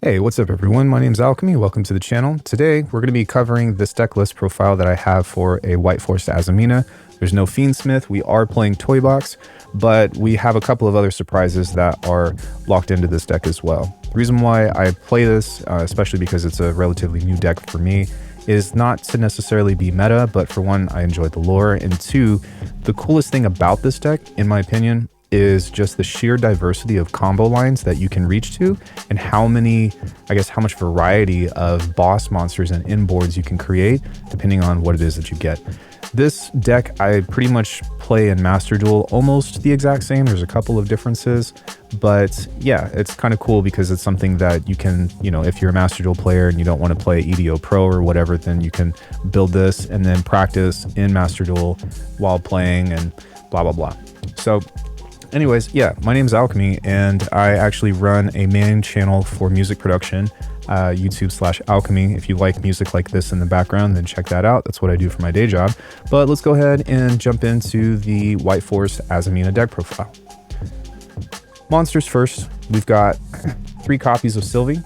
Hey, what's up everyone? My name's Alchemy. Welcome to the channel. Today, we're going to be covering this deck list profile that I have for a White Forest Azamina. There's no Fiendsmith. We are playing Toy Box, but we have a couple of other surprises that are locked into this deck as well. The reason why I play this, especially because it's a relatively new deck for me, is not to necessarily be meta, but for one, I enjoy the lore, and two, the coolest thing about this deck, in my opinion, is just the sheer diversity of combo lines that you can reach to and how much variety of boss monsters and inboards you can create depending on what it is that you get. This deck I pretty much play in Master Duel almost the exact same. There's a couple of differences, but yeah, it's kind of cool because it's something that you can, if you're a Master Duel player and you don't want to play EDO Pro or whatever, then you can build this and then practice in Master Duel while playing and blah, blah, blah. So anyways, yeah, my name's Alchemy, and I actually run a main channel for music production, YouTube/Alchemy. If you like music like this in the background, then check that out. That's what I do for my day job. But let's go ahead and jump into the White Forest Azamina deck profile. Monsters first, we've got 3 copies of Silvy.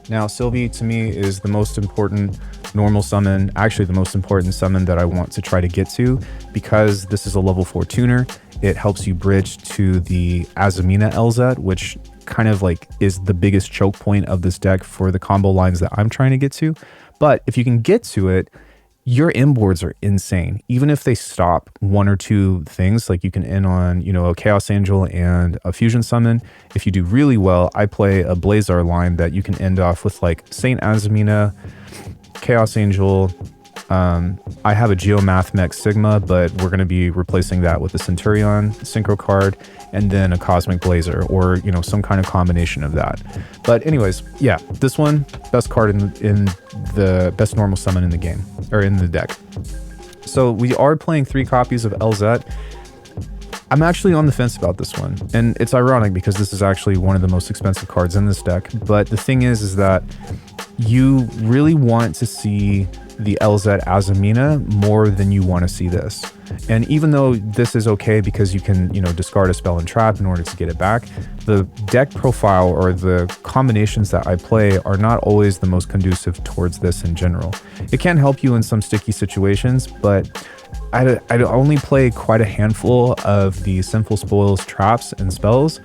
Now, Silvy to me is the most important normal summon, actually the most important summon that I want to try to get to, because this is a level 4 tuner. It helps you bridge to the Azamina Elzette, which kind of like is the biggest choke point of this deck for the combo lines that I'm trying to get to. But if you can get to it, your inboards are insane. Even if they stop 1 or 2 things, like you can end on, a Chaos Angel and a fusion summon. If you do really well, I play a Blazar line that you can end off with like Saint Azamina, Chaos Angel. I have a mathmech Sigma, but we're going to be replacing that with a Centurion synchro card and then a Cosmic Blazer, or some kind of combination of that. But anyways, yeah, this one, best card in the best normal summon in the game, or in the deck. So we are playing 3 copies of Elzette. I'm actually on the fence about this one, and it's ironic because this is actually one of the most expensive cards in this deck. But the thing is that you really want to see the Elzette Azamina more than you want to see this. And even though this is okay because you can, discard a spell and trap in order to get it back, the deck profile or the combinations that I play are not always the most conducive towards this in general. It can help you in some sticky situations, but I only play quite a handful of the sinful spoils, traps, and spells.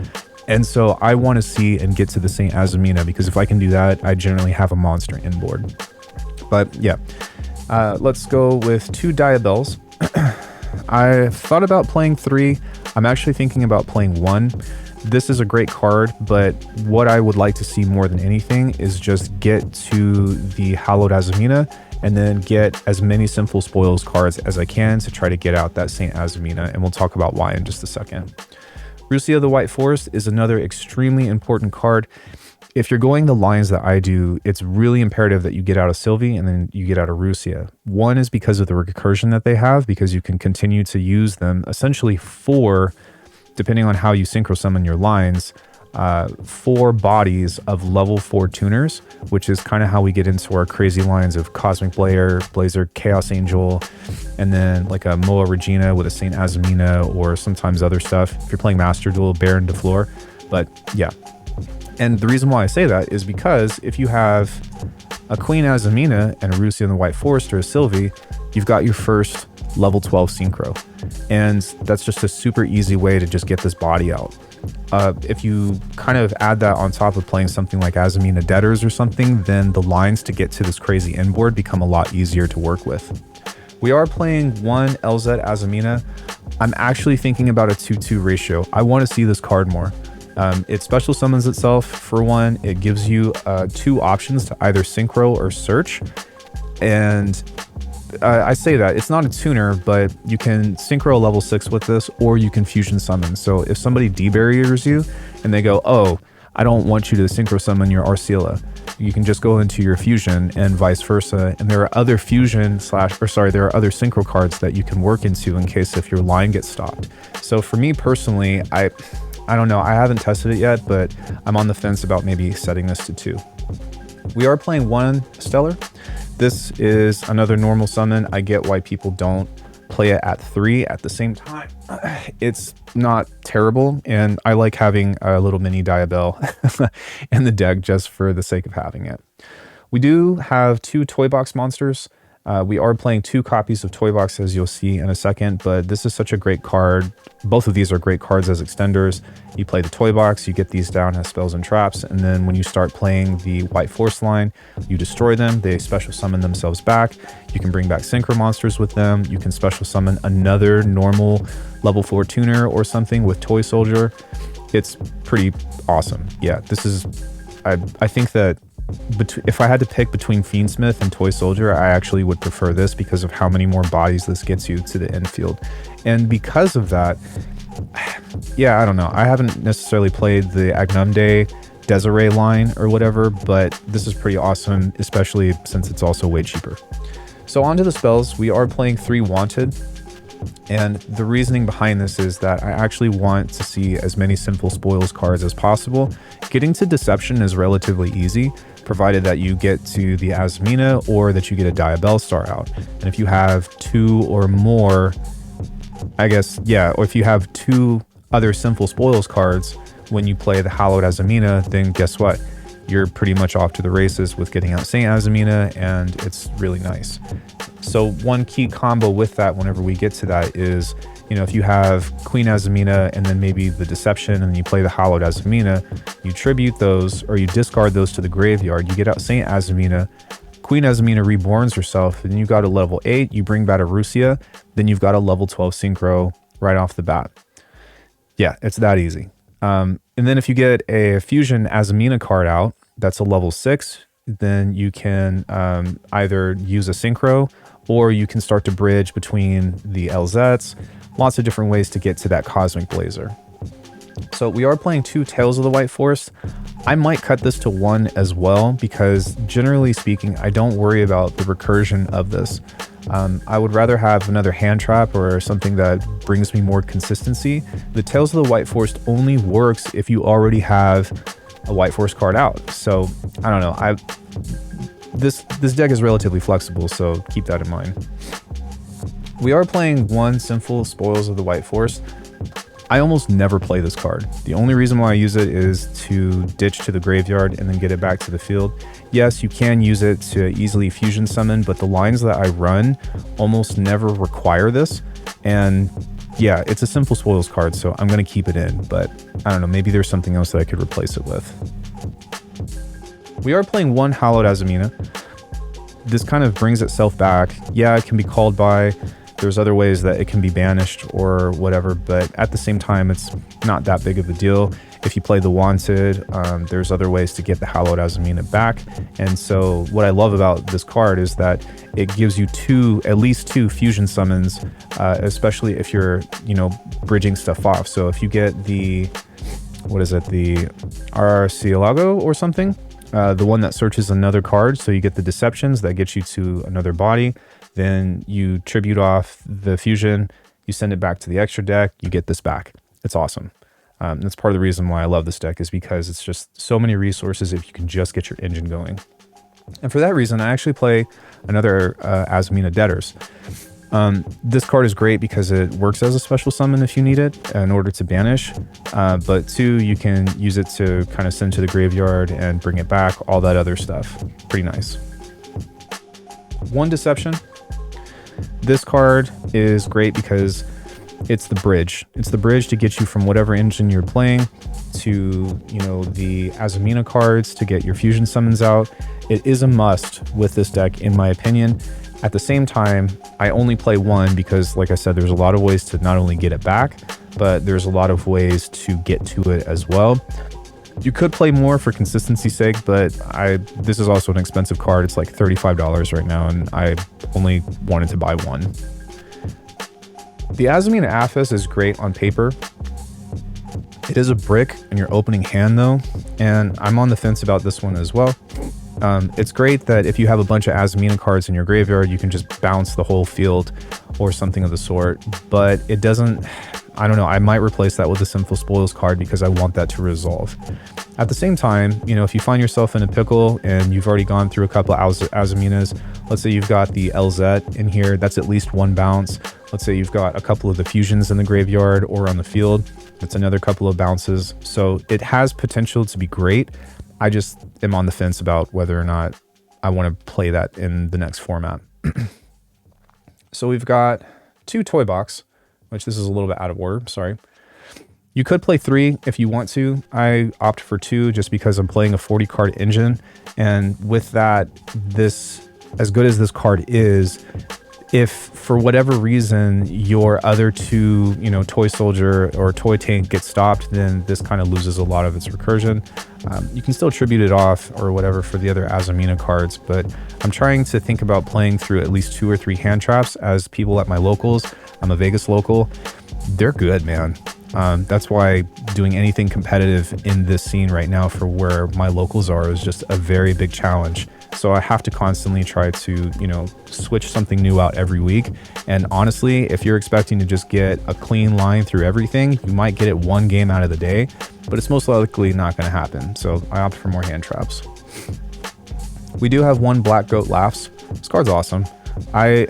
And so I want to see and get to the Saint Azamina, because if I can do that, I generally have a monster inboard. But yeah, let's go with 2 diabells. I thought about playing 3. I'm actually thinking about playing 1. This is a great card, but what I would like to see more than anything is just get to the hallowed Azamina and then get as many sinful spoils cards as I can to try to get out that Saint Azamina, and we'll talk about why in just a second. Rucia the White Forest is another extremely important card. If you're going the lines that I do, it's really imperative that you get out of Silvy and then you get out of Rucia. One is because of the recursion that they have, because you can continue to use them essentially for, depending on how you synchro summon your lines, 4 bodies of level 4 tuners, which is kind of how we get into our crazy lines of Cosmic Blazer, Chaos Angel, and then like a Moa Regina with a Saint Azamina, or sometimes other stuff. If you're playing Master Duel, Baron de Fleur. But yeah. And the reason why I say that is because if you have a Queen Azamina and a Rucia in the White Forest or a Silvy, you've got your first level 12 synchro. And that's just a super easy way to just get this body out. If you kind of add that on top of playing something like Azamina Debtors or something, then the lines to get to this crazy inboard become a lot easier to work with. We are playing 1 Elzette Azamina. I'm actually thinking about a 2-2 ratio. I want to see this card more. It special summons itself for 1. It gives you 2 options to either synchro or search. And I say that it's not a tuner, but you can synchro a level 6 with this, or you can fusion summon. So if somebody debarriers you and they go, oh, I don't want you to synchro summon your rciela, you can just go into your fusion and vice versa. And there are other there are other synchro cards that you can work into in case if your line gets stopped. So for me personally, I don't know, I haven't tested it yet, but I'm on the fence about maybe setting this to 2. We are playing 1 Astellar. This is another normal summon. I get why people don't play it at 3 at the same time, it's not terrible, and I like having a little mini diabell in the deck just for the sake of having it. We do have 2 toy box monsters. We are playing 2 copies of Toy Box, as you'll see in a second, but this is such a great card. Both of these are great cards as extenders. You play the Toy Box, you get these down as spells and traps, and then when you start playing the White Force line, you destroy them, they special summon themselves back. You can bring back synchro monsters with them. You can special summon another normal level 4 tuner or something with Toy Soldier. It's pretty awesome. Yeah, this is... I think that if I had to pick between Fiendsmith and Toy Soldier, I actually would prefer this because of how many more bodies this gets you to the infield. And because of that, yeah, I don't know. I haven't necessarily played the Agnumde Desiree line or whatever, but this is pretty awesome, especially since it's also way cheaper. So on to the spells. We are playing 3 Wanted. And the reasoning behind this is that I actually want to see as many Sinful Spoils cards as possible. Getting to Deception is relatively easy, provided that you get to the Azamina or that you get a Diabellstar out. And if you have 2 or more, I guess, yeah, or if you have 2 other Sinful Spoils cards when you play the Hallowed Azamina, then guess what? You're pretty much off to the races with getting out Saint Azamina, and it's really nice. So one key combo with that whenever we get to that is, you know, if you have Queen Azamina and then maybe the Deception and then you play the Hallowed Azamina, you tribute those or you discard those to the graveyard, you get out Saint Azamina, Queen Azamina reborns herself, and you got a level 8, you bring back a Rucia, then you've got a level 12 synchro right off the bat. Yeah, it's that easy. And then if you get a Fusion Azamina card out, that's a level 6, then you can either use a synchro or you can start to bridge between the Elzettes. Lots of different ways to get to that Cosmic Blazer. So we are playing 2 Tales of the White Forest. I might cut this to 1 as well because generally speaking, I don't worry about the recursion of this. I would rather have another hand trap or something that brings me more consistency. The Tales of the White Forest only works if you already have a White Forest card out. So I don't know. This deck is relatively flexible, so keep that in mind. We are playing 1 Sinful Spoils of the White Forest. I almost never play this card. The only reason why I use it is to ditch to the graveyard and then get it back to the field. Yes, you can use it to easily fusion summon, but the lines that I run almost never require this. And yeah, it's a Sinful Spoils card, so I'm going to keep it in, but I don't know, maybe there's something else that I could replace it with. We are playing 1 Hallowed Azamina. This kind of brings itself back. Yeah, it can be called by. There's other ways that it can be banished or whatever, but at the same time, it's not that big of a deal. If you play the Wanted, there's other ways to get the Hallowed Azamina back. And so what I love about this card is that it gives you at least two fusion summons, especially if you're, bridging stuff off. So if you get the rcielago or something, the one that searches another card, so you get the Deceptions that gets you to another body, then you tribute off the fusion, you send it back to the extra deck, you get this back. It's awesome. That's part of the reason why I love this deck, is because it's just so many resources if you can just get your engine going. And for that reason, I actually play another Azamina Debtors. This card is great because it works as a special summon if you need it in order to banish, but 2, you can use it to kind of send to the graveyard and bring it back, all that other stuff. Pretty nice. 1 Deception. This card is great because it's the bridge. It's the bridge to get you from whatever engine you're playing to, the Azamina cards to get your fusion summons out. It is a must with this deck, in my opinion. At the same time, I only play 1 because, like I said, there's a lot of ways to not only get it back, but there's a lot of ways to get to it as well. You could play more for consistency's sake, but this is also an expensive card. It's like $35 right now, and I only wanted to buy 1. The Azamina aphes is great on paper. It is a brick in your opening hand though, and I'm on the fence about this one as well. It's great that if you have a bunch of Azamina cards in your graveyard, you can just bounce the whole field or something of the sort, but it doesn't, I don't know, I might replace that with the Sinful Spoils card because I want that to resolve. At the same time, you know, if you find yourself in a pickle and you've already gone through a couple of Azaminas, let's say you've got the Elzette in here, that's at least 1 bounce. Let's say you've got a couple of the fusions in the graveyard or on the field, that's another couple of bounces. So it has potential to be great. I just am on the fence about whether or not I want to play that in the next format. So we've got 2 toy box, which this is a little bit out of order, sorry. You could play 3 if you want to. I opt for 2 just because I'm playing a 40 card engine. And with that, this, as good as this card is, if for whatever reason your other 2, you know, toy soldier or toy tank gets stopped, then this kind of loses a lot of its recursion. You can still tribute it off or whatever for the other Azamina cards, but I'm trying to think about playing through at least 2 or 3 hand traps as people at my locals. I'm a Vegas local. They're good, man. That's why doing anything competitive in this scene right now for where my locals are is just a very big challenge. So I have to constantly try to, you know, switch something new out every week. And honestly, if you're expecting to just get a clean line through everything, you might get it 1 game out of the day, but it's most likely not going to happen. So I opt for more hand traps. We do have 1 Black Goat Laughs. This card's awesome. I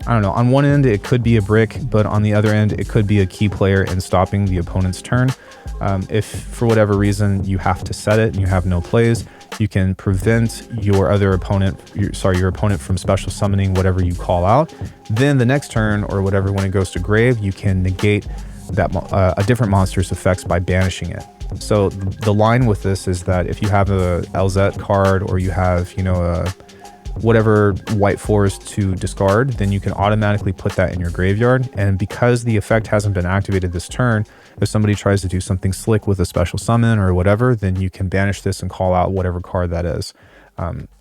don't know, on one end it could be a brick, but on the other end it could be a key player in stopping the opponent's turn. If for whatever reason you have to set it and you have no plays, you can prevent your other opponent, your opponent from special summoning whatever you call out. Then the next turn or whatever, when it goes to grave, you can negate that a different monster's effects by banishing it. So the line with this is that if you have a Elzette card or you have, you know, a whatever white forest to discard, then you can automatically put that in your graveyard. And because the effect hasn't been activated this turn, if somebody tries to do something slick with a special summon or whatever, then you can banish this and call out whatever card that is.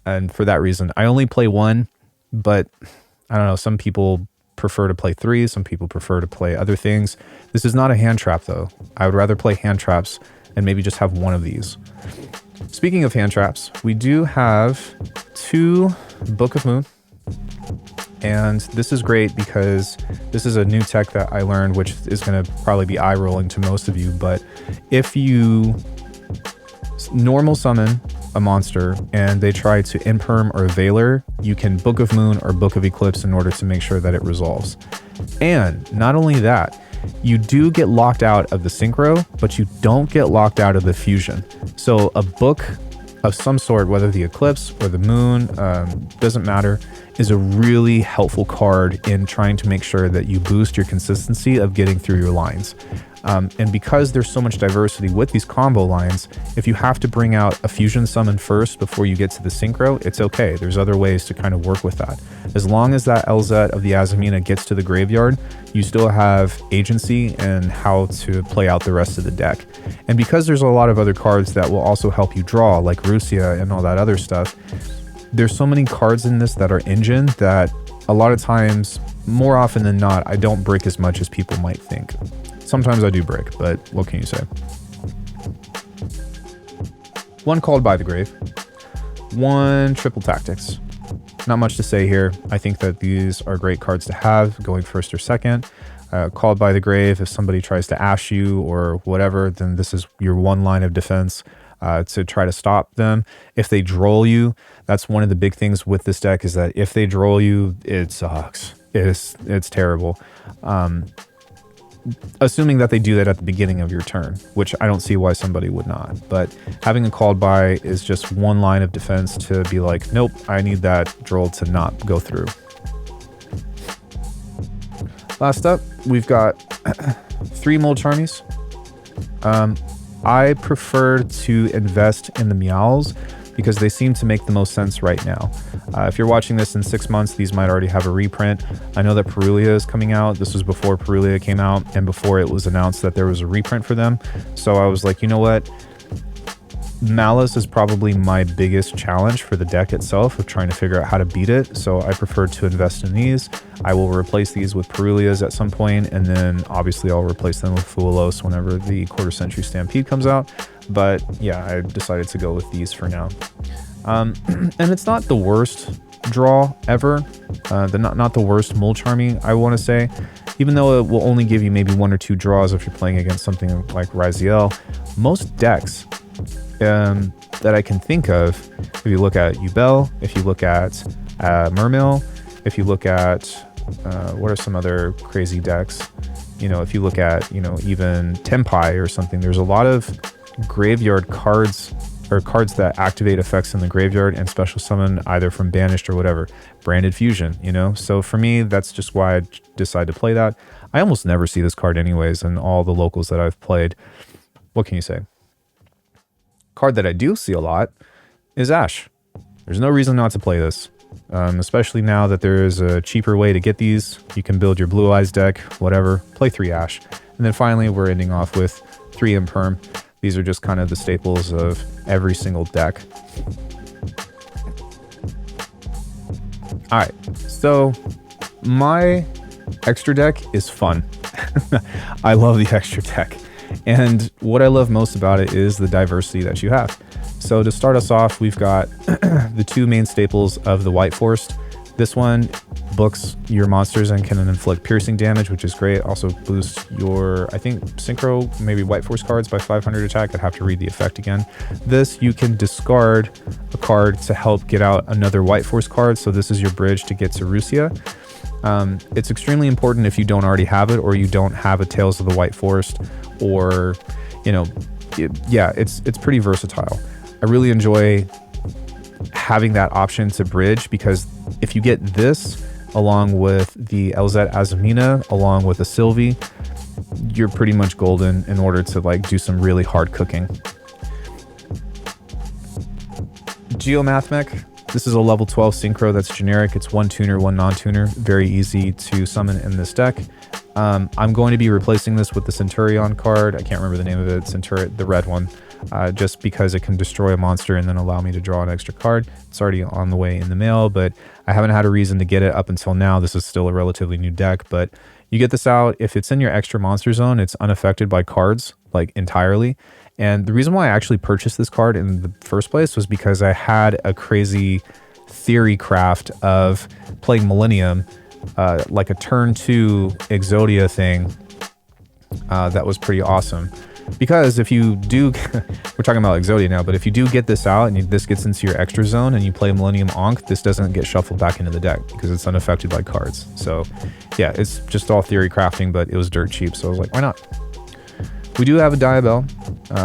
And for that reason, I only play 1, but I don't know, some people prefer to play 3, some people prefer to play other things. This is not a hand trap though. I would rather play hand traps and maybe just have 1 of these. Speaking of hand traps, we do have 2 Book of Moon, and this is great because this is a new tech that I learned, which is going to probably be eye-rolling to most of you, but if you normal summon a monster and they try to imperm or veiler, you can Book of Moon or Book of Eclipse in order to make sure that it resolves. And not only that, you do get locked out of the synchro, but you don't get locked out of the fusion. So a book of some sort, whether the eclipse or the moon, doesn't matter, is a really helpful card in trying to make sure that you boost your consistency of getting through your lines. And because there's so much diversity with these combo lines, if you have to bring out a fusion summon first before you get to the synchro, it's okay. There's other ways to kind of work with that. As long as that Elzette of the Azamina gets to the graveyard, you still have agency in how to play out the rest of the deck. And because there's a lot of other cards that will also help you draw, like Rucia and all that other stuff, there's so many cards in this that are engine that a lot of times, more often than not, I don't break as much as people might think. Sometimes I do break, but what can you say? 1 Called by the Grave, 1 Triple Tactics. Not much to say here. I think that these are great cards to have going first or second. Called by the Grave, if somebody tries to ash you or whatever, then this is your 1 line of defense to try to stop them. If they droll you, that's one of the big things with this deck, is that if they droll you, it sucks. It's terrible. Assuming that they do that at the beginning of your turn, which I don't see why somebody would not. But having a called by is just 1 line of defense to be like, nope, I need that droll to not go through. Last up, we've got 3 mulcharmies. I prefer to invest in the meowls because they seem to make the most sense right now. If you're watching this in 6 months, these might already have a reprint. I know that Perulia is coming out. This was before Perulia came out and before it was announced that there was a reprint for them. So I was like, you know what? Malice is probably my biggest challenge for the deck itself of trying to figure out how to beat it. So I prefer to invest in these. I will replace these with Perulias at some point, and then obviously I'll replace them with Fuelos whenever the Quarter Century Stampede comes out. But yeah, I decided to go with these for now. And it's not the worst draw ever. Not the worst mulcharmy, I want to say. even though it will only give you maybe 1 or 2 draws if you're playing against something like rciela, most decks that I can think of, if you look at Ubel, if you look at Mermail, if you look at what are some other crazy decks, you know, if you look at, you know, even Tempai or something, there's a lot of graveyard cards or cards that activate effects in the graveyard and special summon either from banished or whatever. Branded Fusion, you know? So for me, that's just why I decided to play that. I almost never see this card anyways in all the locals that I've played. What can you say? Card that I do see a lot is Ash. There's no reason not to play this. Especially now that there is a cheaper way to get these. You can build your Blue Eyes deck, whatever. Play 3 Ash. And then finally, we're ending off with 3 Imperm. These are just kind of the staples of every single deck. Alright, so my extra deck is fun. I love the extra deck. And what I love most about it is the diversity that you have. So to start us off, we've got the 2 main staples of the White Forest. This one books your monsters and can inflict piercing damage, which is great. Also boosts your, I think, synchro, maybe White Forest cards by 500 attack. I'd have to read the effect again. This, you can discard a card to help get out another White Forest card. So this is your bridge to get to Rucia. It's extremely important if you don't already have it, or you don't have a Tales of the White Forest, or, you know, yeah, it's pretty versatile. I really enjoy having that option to bridge, because if you get this along with the Elzette Azamina, along with a Silvy, you're pretty much golden in order to like do some really hard cooking. Mathmech. This is a level 12 synchro that's generic. It's 1 tuner, 1 non-tuner. Very easy to summon in this deck. I'm going to be replacing this with the Centurion card. I can't remember the name of it, the red one, just because it can destroy a monster and then allow me to draw an extra card. It's already on the way in the mail, but I haven't had a reason to get it up until now. This is still a relatively new deck, but you get this out. If it's in your extra monster zone, it's unaffected by cards, like entirely. And the reason why I actually purchased this card in the first place was because I had a crazy theory craft of playing Millennium, like a turn 2 Exodia thing that was pretty awesome. Because if you do, we're talking about Exodia now, but if you do get this out and this gets into your extra zone and you play Millennium Ankh, this doesn't get shuffled back into the deck because it's unaffected by cards. So yeah, it's just all theory crafting, but it was dirt cheap. So I was like, why not? We do have a Diabell.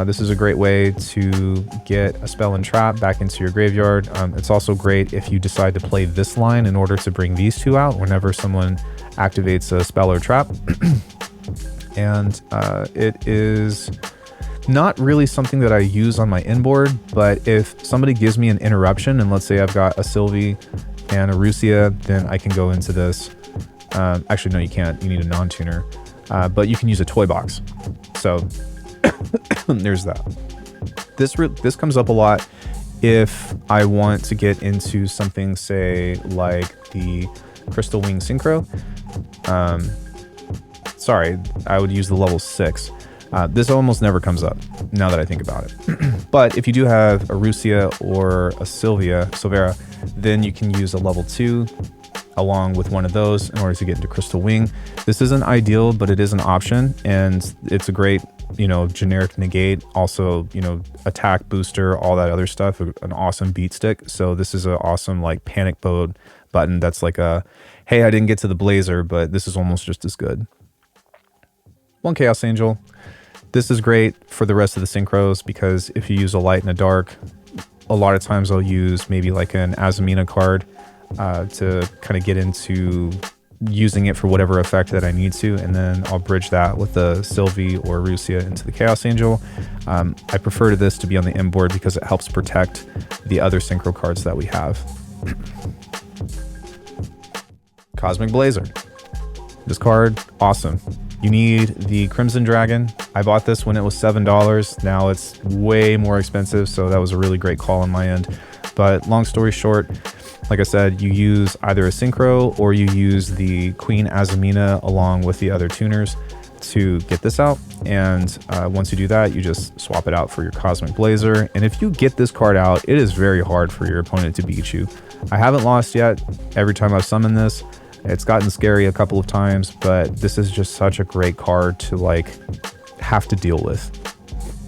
This is a great way to get a spell and trap back into your graveyard. It's also great if you decide to play this line in order to bring these 2 out whenever someone activates a spell or trap. And it is not really something that I use on my inboard, but if somebody gives me an interruption, and let's say I've got a Silvy and a Rucia, then I can go into this. Actually, no, you can't. You need a non-tuner. But you can use a toy box. So there's that. This comes up a lot if I want to get into something, say, like the Crystal Wing Synchro. Sorry, I would use the level 6. This almost never comes up, now that I think about it. But if you do have a Rucia or a Silveria, then you can use a level 2 along with one of those in order to get into Crystal Wing. This isn't ideal, but it is an option, and it's a great, you know, generic negate. Also, you know, attack booster, all that other stuff. An awesome beat stick. So this is an awesome like panic mode button. That's like a, hey, I didn't get to the Blazer, but this is almost just as good. 1 Chaos Angel. This is great for the rest of the synchros because if you use a light and a dark, a lot of times I'll use maybe like an Azamina card to kind of get into using it for whatever effect that I need to, and then I'll bridge that with the Silvy or Rucia into the Chaos Angel. I prefer this to be on the inboard because it helps protect the other synchro cards that we have. Cosmic Blazer. This card, awesome. You need the Crimson Dragon. I bought this when it was $7. Now it's way more expensive, so that was a really great call on my end. But long story short, like I said, you use either a synchro or you use the Queen Azamina along with the other tuners to get this out. And once you do that, you just swap it out for your Cosmic Blazer. And if you get this card out, it is very hard for your opponent to beat you. I haven't lost yet every time I've summoned this. It's gotten scary a couple of times, but this is just such a great card to like have to deal with.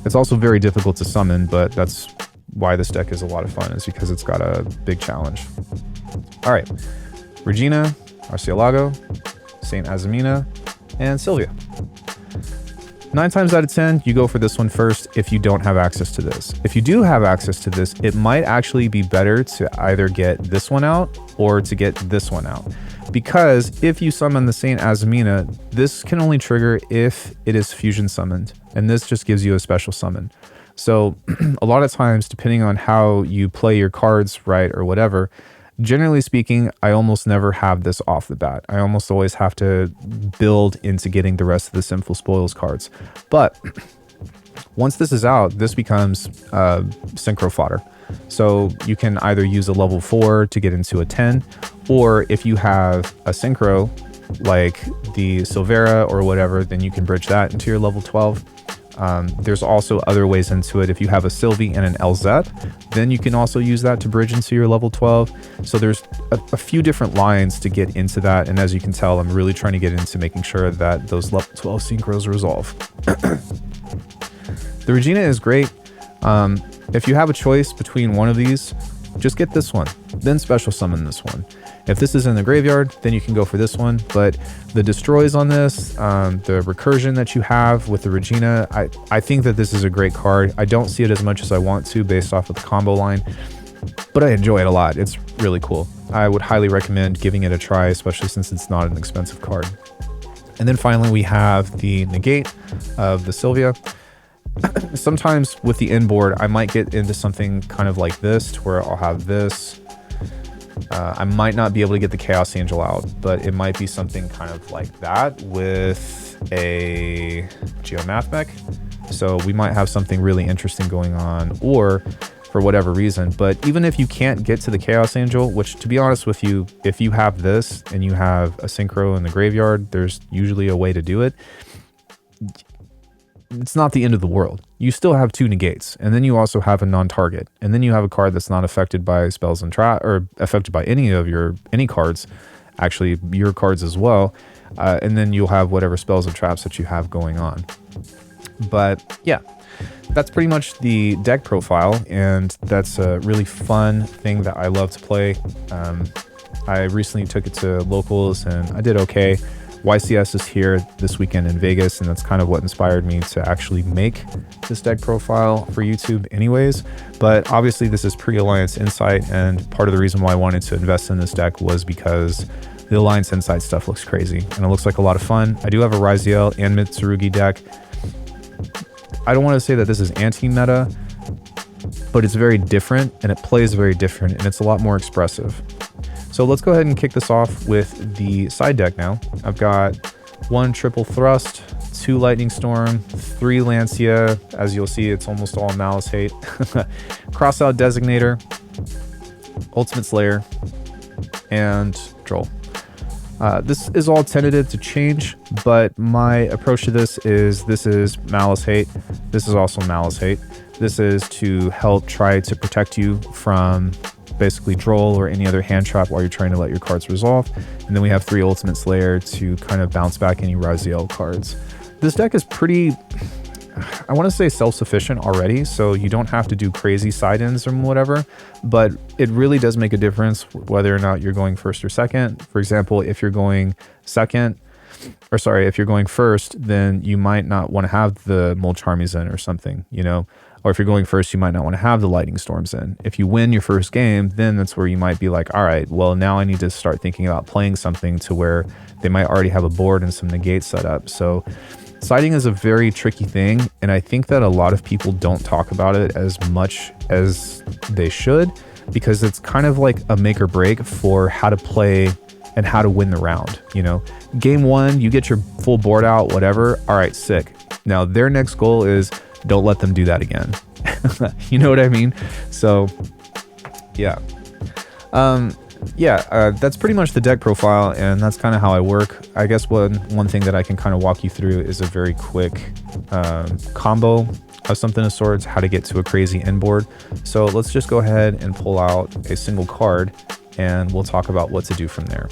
It's also very difficult to summon, but that's why this deck is a lot of fun, is because it's got a big challenge. All right, Regina, rcielago, Saint Azamina, and Silvia. 9 times out of 10, you go for this one first if you don't have access to this. If you do have access to this, it might actually be better to either get this one out or to get this one out. Because if you summon the Saint Azamina, this can only trigger if it is fusion summoned, and this just gives you a special summon. So a lot of times, depending on how you play your cards right or whatever, generally speaking, I almost never have this off the bat. I almost always have to build into getting the rest of the Sinful Spoils cards. But once this is out, this becomes synchro fodder. So you can either use a level 4 to get into a 10, or if you have a synchro, like the silveria or whatever, then you can bridge that into your level 12. There's also other ways into it. If you have a Silvy and an Elzette, then you can also use that to bridge into your level 12. So there's a few different lines to get into that. And as you can tell, I'm really trying to get into making sure that those level 12 synchros resolve. The Regina is great. If you have a choice between one of these, just get this one, then special summon this one. If this is in the graveyard, then you can go for this one. But the destroys on this, the recursion that you have with the Regina, I think that this is a great card. I don't see it as much as I want to based off of the combo line, but I enjoy it a lot. It's really cool. I would highly recommend giving it a try, especially since it's not an expensive card. And then finally, we have the negate of the Silvia. Sometimes with the inboard, I might get into something kind of like this, to where I'll have this. I might not be able to get the Chaos Angel out, but it might be something kind of like that with a mathmech. So we might have something really interesting going on, or for whatever reason. But even if you can't get to the Chaos Angel, which to be honest with you, if you have this and you have a synchro in the graveyard, there's usually a way to do it. It's not the end of the world. You still have 2 negates, and then you also have a non-target, and then you have a card that's not affected by spells and trap, or affected by any cards, actually your cards as well, and then you'll have whatever spells and traps that you have going on. But yeah, that's pretty much the deck profile, and that's a really fun thing that I love to play. I recently took it to locals, and I did okay. YCS is here this weekend in Vegas, and that's kind of what inspired me to actually make this deck profile for YouTube anyways. But obviously this is pre-Alliance Insight, and part of the reason why I wanted to invest in this deck was because the Alliance Insight stuff looks crazy, and it looks like a lot of fun. I do have a rciela and Mitsurugi deck. I don't want to say that this is anti-meta, but it's very different, and it plays very different, and it's a lot more expressive. So let's go ahead and kick this off with the side deck now. I've got 1 triple thrust, 2 lightning storm, 3 Lancia. As you'll see, it's almost all malice hate. Cross out designator, ultimate slayer, and troll. This is all tentative to change, but my approach to this is malice hate. This is also malice hate. This is to help try to protect you from basically droll or any other hand trap while you're trying to let your cards resolve. And then we have 3 ultimate slayer to kind of bounce back any rciela cards. This deck is pretty, I want to say self-sufficient already, so you don't have to do crazy side-ins or whatever, but it really does make a difference whether or not you're going first or second. For example, if you're going if you're going first, then you might not want to have the mulcharmies in or something, you know? Or if you're going first, you might not want to have the lightning storms in. If you win your first game, then that's where you might be like, all right, well, now I need to start thinking about playing something to where they might already have a board and some negates set up. So siding is a very tricky thing, and I think that a lot of people don't talk about it as much as they should, because it's kind of like a make or break for how to play and how to win the round. You know, game 1, you get your full board out, whatever. All right, sick. Now their next goal is don't let them do that again. You know what I mean? So yeah. That's pretty much the deck profile, and that's kind of how I work. I guess one thing that I can kind of walk you through is a very quick combo of something of sorts, how to get to a crazy inboard. So let's just go ahead and pull out a single card, and we'll talk about what to do from there.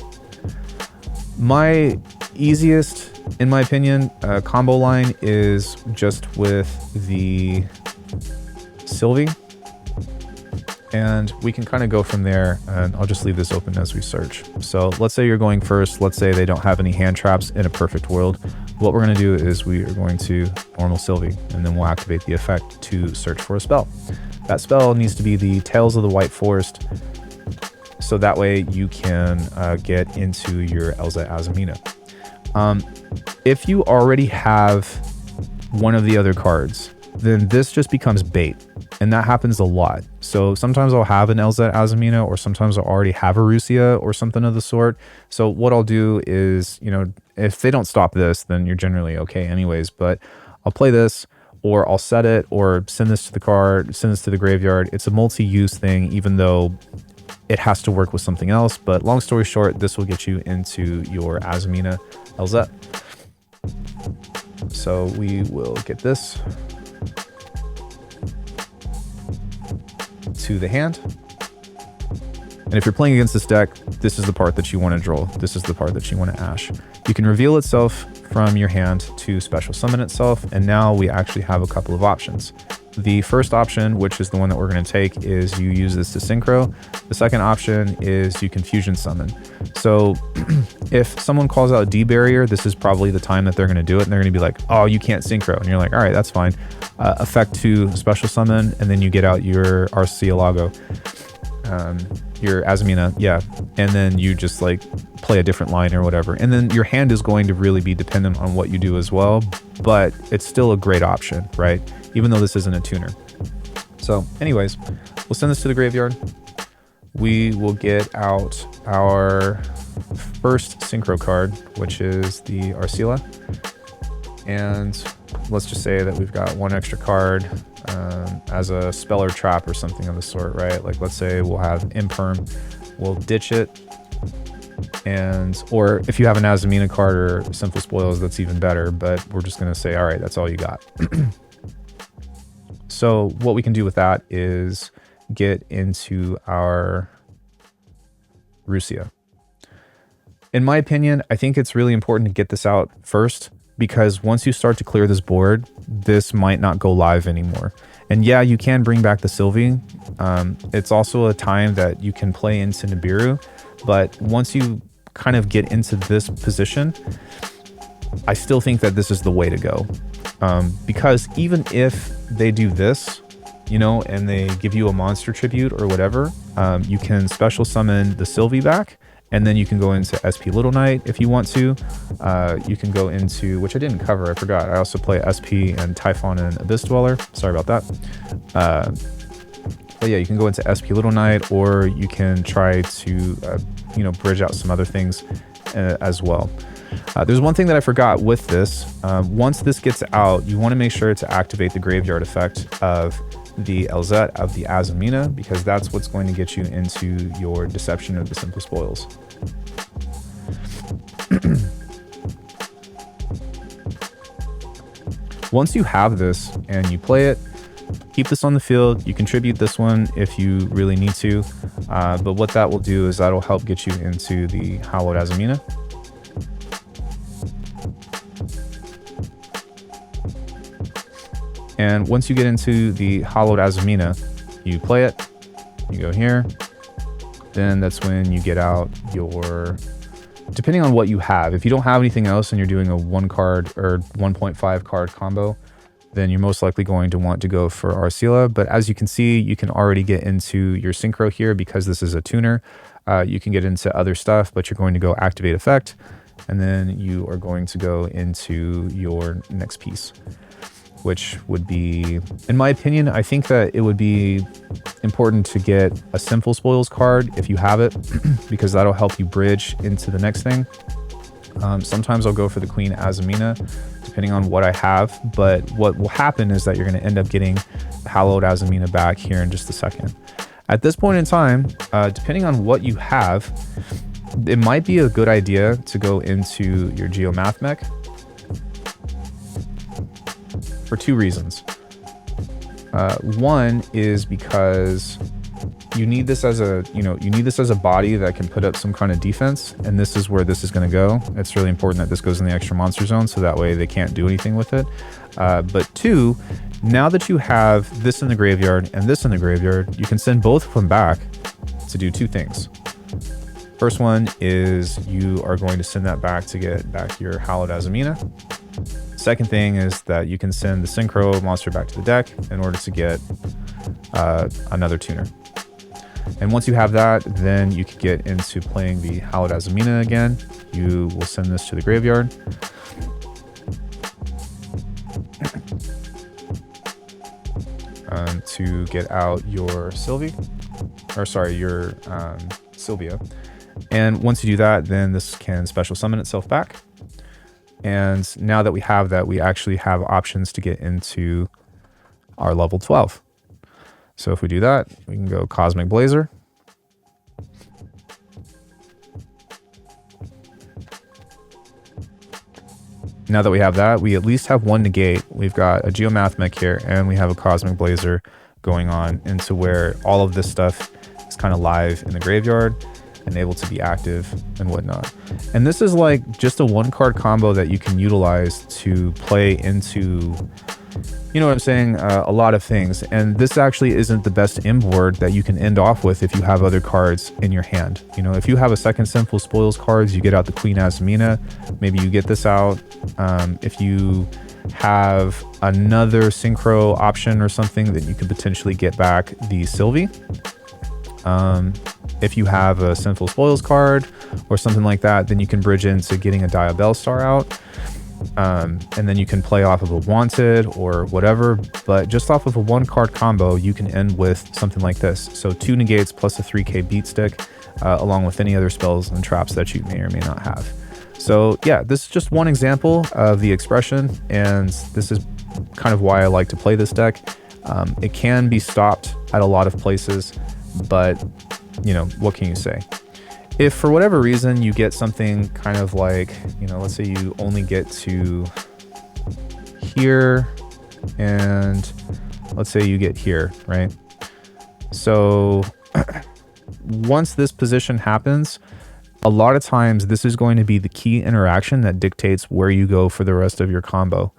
My easiest, in my opinion, combo line is just with the Silvy. And we can kind of go from there, and I'll just leave this open as we search. So let's say you're going first. Let's say they don't have any hand traps in a perfect world. What we're going to do is we are going to normal Silvy, and then we'll activate the effect to search for a spell. That spell needs to be the Tales of the White Forest, so that way you can get into your Elzette Azamina. If you already have one of the other cards, then this just becomes bait. And that happens a lot. So sometimes I'll have an Elzette Azamina, or sometimes I'll already have a Rucia or something of the sort. So what I'll do is, you know, if they don't stop this, then you're generally okay anyways. But I'll play this, or I'll set it, or send this to the card, send this to the graveyard. It's a multi-use thing, even though it has to work with something else. But long story short, this will get you into your Azamina Elzette. So we will get this to the hand. And if you're playing against this deck, this is the part that you want to draw. This is the part that you want to ash. You can reveal itself from your hand to special summon itself. And now we actually have a couple of options. The first option, which is the one that we're going to take, is you use this to synchro. The second option is you can fusion summon. So if someone calls out D barrier, this is probably the time that they're going to do it. And they're going to be like, oh, you can't synchro. And you're like, all right, that's fine. Effect to special summon, and then you get out your rcielago, your Azamina, yeah. And then you just like play a different line or whatever. And then your hand is going to really be dependent on what you do as well. But it's still a great option, right? Even though this isn't a tuner. So anyways, we'll send this to the graveyard. We will get out our first synchro card, which is the rciela. And let's just say that we've got one extra card as a spell or trap or something of the sort, right? Like let's say we'll have imperm, we'll ditch it. And, or if you have an Azamina card or sinful spoils, that's even better, but we're just going to say, all right, that's all you got. So what we can do with that is get into our Rucia. In my opinion, I think it's really important to get this out first, because once you start to clear this board, this might not go live anymore. And yeah, you can bring back the Silvy. It's also a time that you can play into Nibiru, but once you kind of get into this position, I still think that this is the way to go. Because even if they do this, you know, and they give you a monster tribute or whatever, you can special summon the Silvy back, and then you can go into SP Little Knight if you want to. You can go into, which I didn't cover, I forgot. I also play SP and Typhon and Abyss Dweller. Sorry about that. But yeah, you can go into SP Little Knight, or you can try to, you know, bridge out some other things as well. There's one thing that I forgot with this. Once this gets out, you want to make sure to activate the graveyard effect of the Elzette, of the Azamina, because that's what's going to get you into your Deception of the Simple Spoils. Once you have this and you play it, keep this on the field. You contribute this one if you really need to. But what that will do is that'll help get you into the hallowed Azamina. And once you get into the hallowed Azamina, you play it, you go here, then that's when you get out your, depending on what you have. If you don't have anything else and you're doing a 1 card or 1.5 card combo, then you're most likely going to want to go for rciela. But as you can see, you can already get into your synchro here because this is a tuner. You can get into other stuff, but you're going to go activate effect, and then you are going to go into your next piece, which would be, in my opinion, I think that it would be important to get a Sinful Spoils card if you have it, because that'll help you bridge into the next thing. Sometimes I'll go for the Queen Azamina, depending on what I have, but what will happen is that you're going to end up getting the Hallowed Azamina back here in just a second. At this point in time, depending on what you have, it might be a good idea to go into your mathmech for 2 reasons. One is because you need this as a, you need this as a body that can put up some kind of defense, and this is where this is going to go. It's really important that this goes in the extra monster zone, so that way they can't do anything with it. But two, now that you have this in the graveyard and this in the graveyard, you can send both of them back to do two things. First one is you are going to send that back to get back your hallowed Azamina. Second thing is that you can send the synchro monster back to the deck in order to get another tuner. And once you have that, then you can get into playing the hallowed Azamina again. You will send this to the graveyard. To get out your Silvy, or sorry, your Sylvia. And once you do that, then this can special summon itself back. And now that we have that, we actually have options to get into our level 12. So if we do that, we can go Cosmic Blazer. Now that we have that, we at least have one negate. We've got a mathmech here, and we have a Cosmic Blazer going on into where all of this stuff is kind of live in the graveyard and able to be active and whatnot. And this is like just a one card combo that you can utilize to play into, you know what I'm saying, a lot of things. And this actually isn't the best end board that you can end off with if you have other cards in your hand. You know, if you have a second Sinful Spoils cards, you get out the Queen Azamina, maybe you get this out. If you have another synchro option or something, that you could potentially get back the Silvy. If you have a Sinful Spoils card or something like that, then you can bridge into getting a diabellstar out. And then you can play off of a wanted or whatever, but just off of a one card combo, you can end with something like this. So 2 negates plus a 3k beat stick, along with any other spells and traps that you may or may not have. So yeah, this is just one example of the expression, and this is kind of why I like to play this deck. It can be stopped at a lot of places, but you know, what can you say? If for whatever reason you get something kind of like, you know, let's say you only get to here, and let's say you get here, right? So once this position happens, a lot of times this is going to be the key interaction that dictates where you go for the rest of your combo.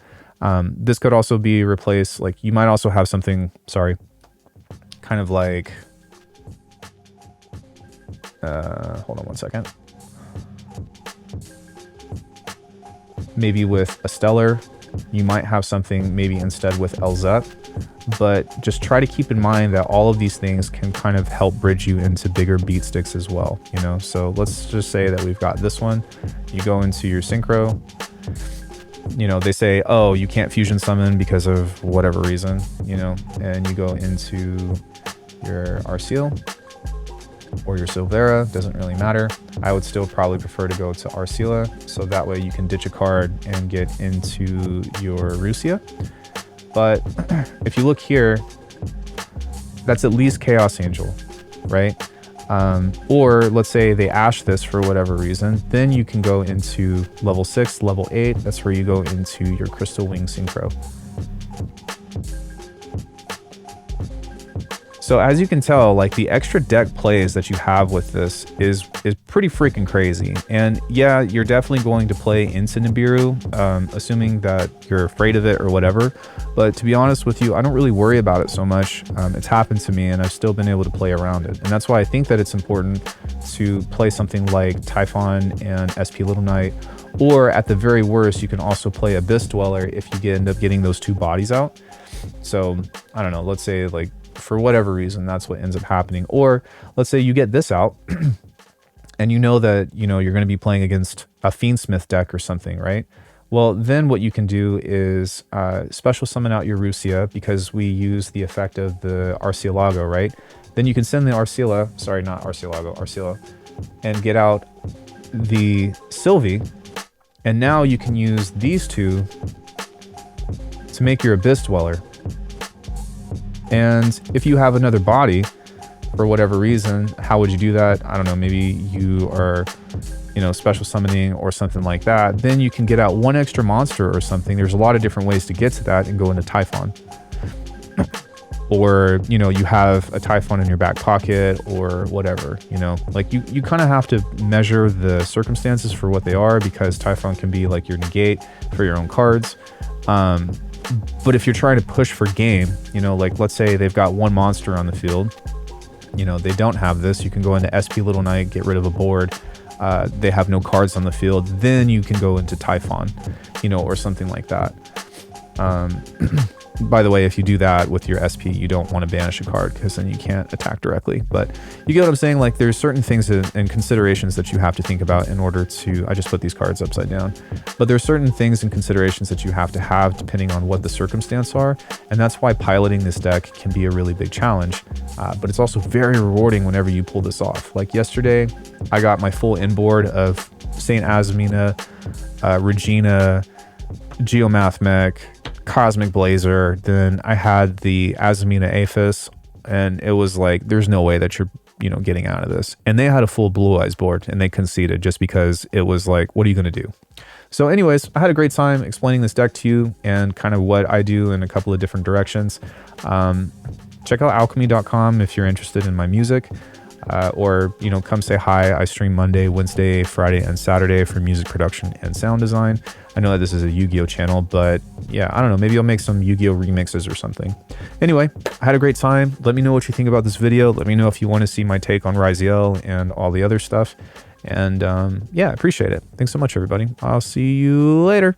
This could also be replaced, like you might also have something, sorry, kind of like, hold on one second. Maybe with Astellar, you might have something maybe instead with Elzette, but just try to keep in mind that all of these things can kind of help bridge you into bigger beat sticks as well, you know? So let's just say that we've got this one. You go into your synchro, you know, they say, oh, you can't fusion summon because of whatever reason, you know, and you go into your rciela or your silveria, doesn't really matter. I would still probably prefer to go to rciela, so that way you can ditch a card and get into your Rucia. But if you look here, that's at least Chaos Angel, right? Or let's say they ash this for whatever reason, then you can go into level 6, level 8. That's where you go into your Crystal Wing Synchro. So as you can tell, like the extra deck plays that you have with this is pretty freaking crazy. And yeah, you're definitely going to play into Nibiru, assuming that you're afraid of it or whatever. But to be honest with you, I don't really worry about it so much. It's happened to me and I've still been able to play around it. And that's why I think that it's important to play something like Typhon and SP Little Knight, or at the very worst, you can also play Abyss Dweller if you end up getting those 2 bodies out. So I don't know, let's say like, for whatever reason, that's what ends up happening. Or let's say you get this out and you know that, you know, you're going to be playing against a Fiendsmith deck or something, right? Well, then what you can do is special summon out your Rucia, because we use the effect of the rcielago, right? Then you can send the rciela, sorry, not rcielago, rciela, and get out the Silvy. And now you can use these 2 to make your Abyss Dweller. And if you have another body, for whatever reason, how would you do that? I don't know, maybe you are, you know, special summoning or something like that. Then you can get out 1 extra monster or something. There's a lot of different ways to get to that and go into Typhon. or, you know, you have a Typhon in your back pocket or whatever, you know, like you kind of have to measure the circumstances for what they are, because Typhon can be like your negate for your own cards. But if you're trying to push for game, you know, like let's say they've got one monster on the field, you know, they don't have this, you can go into SP Little Knight, get rid of a board. They have no cards on the field, then you can go into Typhon, you know, or something like that. By the way, if you do that with your SP, you don't want to banish a card, because then you can't attack directly. But you get what I'm saying? Like, there's certain things and considerations that you have to think about in order to... I just put these cards upside down. But there's certain things and considerations that you have to have depending on what the circumstance are. And that's why piloting this deck can be a really big challenge. But it's also very rewarding whenever you pull this off. Like yesterday, I got my full inboard of Saint Azamina, Regina, Mathmech, Cosmic Blazer. Then I had the Azamina aphes, and it was like, there's no way that you're, you know, getting out of this. And they had a full Blue Eyes board, and they conceded just because it was like, what are you going to do? So anyways, I had a great time explaining this deck to you and kind of what I do in a couple of different directions. Check out alchemy.com if you're interested in my music. Or, you know, come say hi. I stream Monday, Wednesday, Friday, and Saturday for music production and sound design. I know that this is a Yu-Gi-Oh channel, but yeah, I don't know. Maybe I'll make some Yu-Gi-Oh remixes or something. Anyway, I had a great time. Let me know what you think about this video. Let me know if you want to see my take on rciela and all the other stuff. And yeah, I appreciate it. Thanks so much, everybody. I'll see you later.